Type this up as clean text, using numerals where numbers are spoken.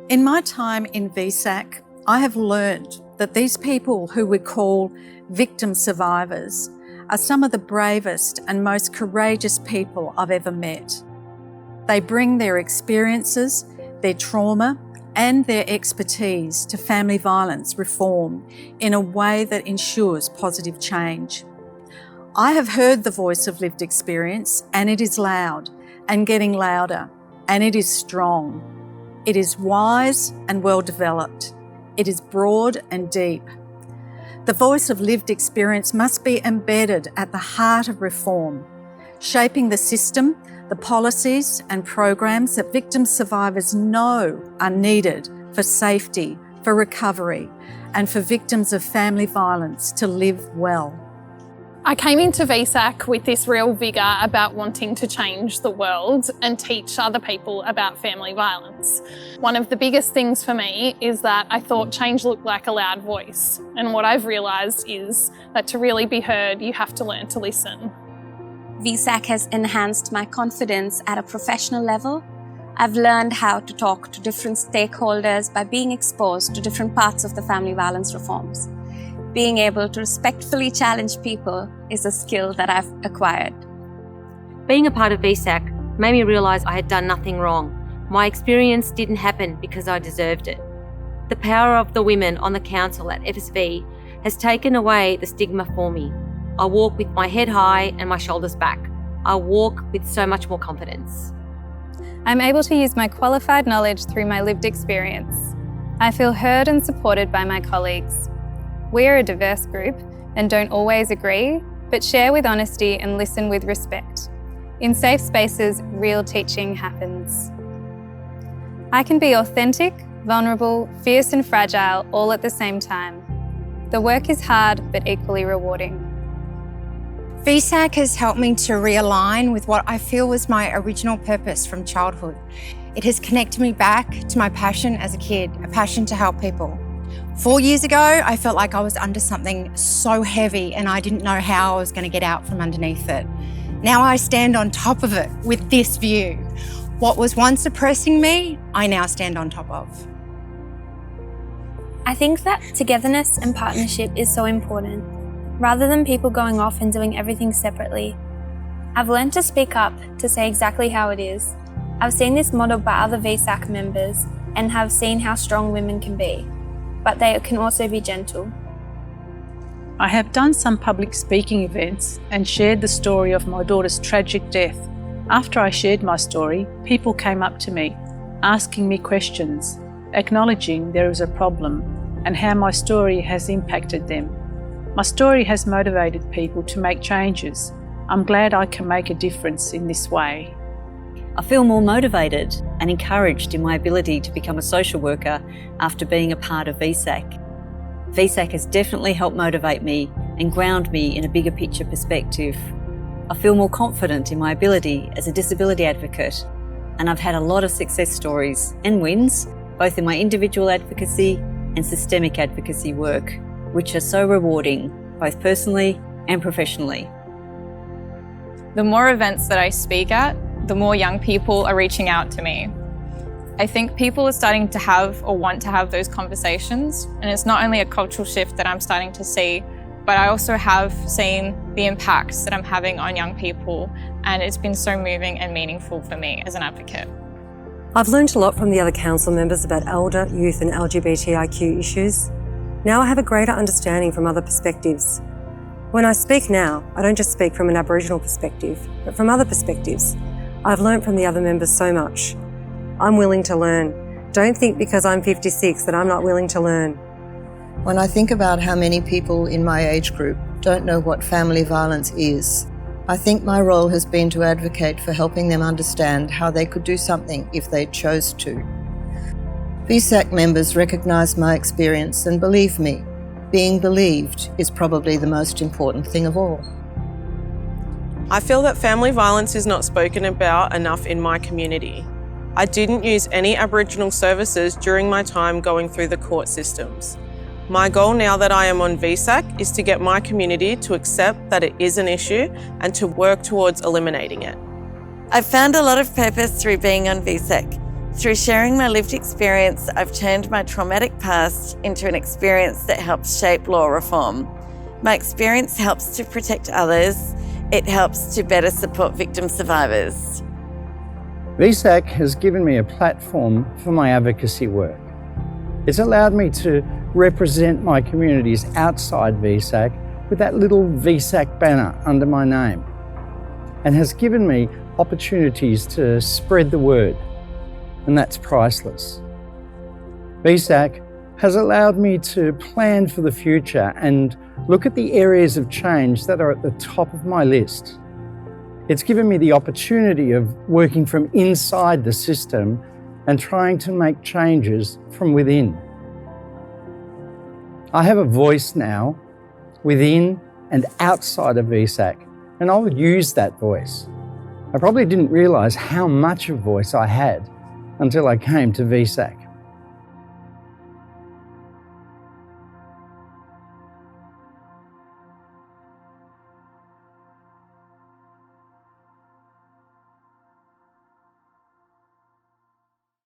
In my time in VSAC, I have learned that these people who we call victim survivors are some of the bravest and most courageous people I've ever met. They bring their experiences, their trauma, and their expertise to family violence reform in a way that ensures positive change. I have heard the voice of lived experience, and it is loud and getting louder, and it is strong. It is wise and well developed. It is broad and deep. The voice of lived experience must be embedded at the heart of reform, shaping the system, the policies and programs that victim survivors know are needed for safety, for recovery, and for victims of family violence to live well. I came into VSAC with this real vigour about wanting to change the world and teach other people about family violence. One of the biggest things for me is that I thought change looked like a loud voice. And what I've realised is that to really be heard, you have to learn to listen. VSAC has enhanced my confidence at a professional level. I've learned how to talk to different stakeholders by being exposed to different parts of the family violence reforms. Being able to respectfully challenge people is a skill that I've acquired. Being a part of VSAC made me realise I had done nothing wrong. My experience didn't happen because I deserved it. The power of the women on the council at FSV has taken away the stigma for me. I walk with my head high and my shoulders back. I walk with so much more confidence. I'm able to use my qualified knowledge through my lived experience. I feel heard and supported by my colleagues. We are a diverse group and don't always agree, but share with honesty and listen with respect. In safe spaces, real teaching happens. I can be authentic, vulnerable, fierce and fragile all at the same time. The work is hard but equally rewarding. VSAC has helped me to realign with what I feel was my original purpose from childhood. It has connected me back to my passion as a kid, a passion to help people. 4 years ago, I felt like I was under something so heavy and I didn't know how I was going to get out from underneath it. Now I stand on top of it with this view. What was once oppressing me, I now stand on top of. I think that togetherness and partnership is so important, rather than people going off and doing everything separately. I've learned to speak up, to say exactly how it is. I've seen this modelled by other VSAC members and have seen how strong women can be, but they can also be gentle. I have done some public speaking events and shared the story of my daughter's tragic death. After I shared my story, people came up to me, asking me questions, acknowledging there is a problem and how my story has impacted them. My story has motivated people to make changes. I'm glad I can make a difference in this way. I feel more motivated and encouraged in my ability to become a social worker after being a part of VSAC. VSAC has definitely helped motivate me and ground me in a bigger picture perspective. I feel more confident in my ability as a disability advocate, and I've had a lot of success stories and wins, both in my individual advocacy and systemic advocacy work, which are so rewarding, both personally and professionally. The more events that I speak at, the more young people are reaching out to me. I think people are starting to have or want to have those conversations, and it's not only a cultural shift that I'm starting to see, but I also have seen the impacts that I'm having on young people, and it's been so moving and meaningful for me as an advocate. I've learned a lot from the other council members about elder, youth and LGBTIQ issues. Now I have a greater understanding from other perspectives. When I speak now, I don't just speak from an Aboriginal perspective, but from other perspectives. I've learnt from the other members so much. I'm willing to learn. Don't think because I'm 56 that I'm not willing to learn. When I think about how many people in my age group don't know what family violence is, I think my role has been to advocate for helping them understand how they could do something if they chose to. VSAC members recognise my experience and believe me. Being believed is probably the most important thing of all. I feel that family violence is not spoken about enough in my community. I didn't use any Aboriginal services during my time going through the court systems. My goal now that I am on VSAC is to get my community to accept that it is an issue and to work towards eliminating it. I've found a lot of purpose through being on VSAC. Through sharing my lived experience, I've turned my traumatic past into an experience that helps shape law reform. My experience helps to protect others. It helps to better support victim survivors. VSAC has given me a platform for my advocacy work. It's allowed me to represent my communities outside VSAC with that little VSAC banner under my name, and has given me opportunities to spread the word, and that's priceless. VSAC has allowed me to plan for the future and look at the areas of change that are at the top of my list. It's given me the opportunity of working from inside the system and trying to make changes from within. I have a voice now within and outside of VSAC, and I will use that voice. I probably didn't realise how much of a voice I had until I came to VSAC.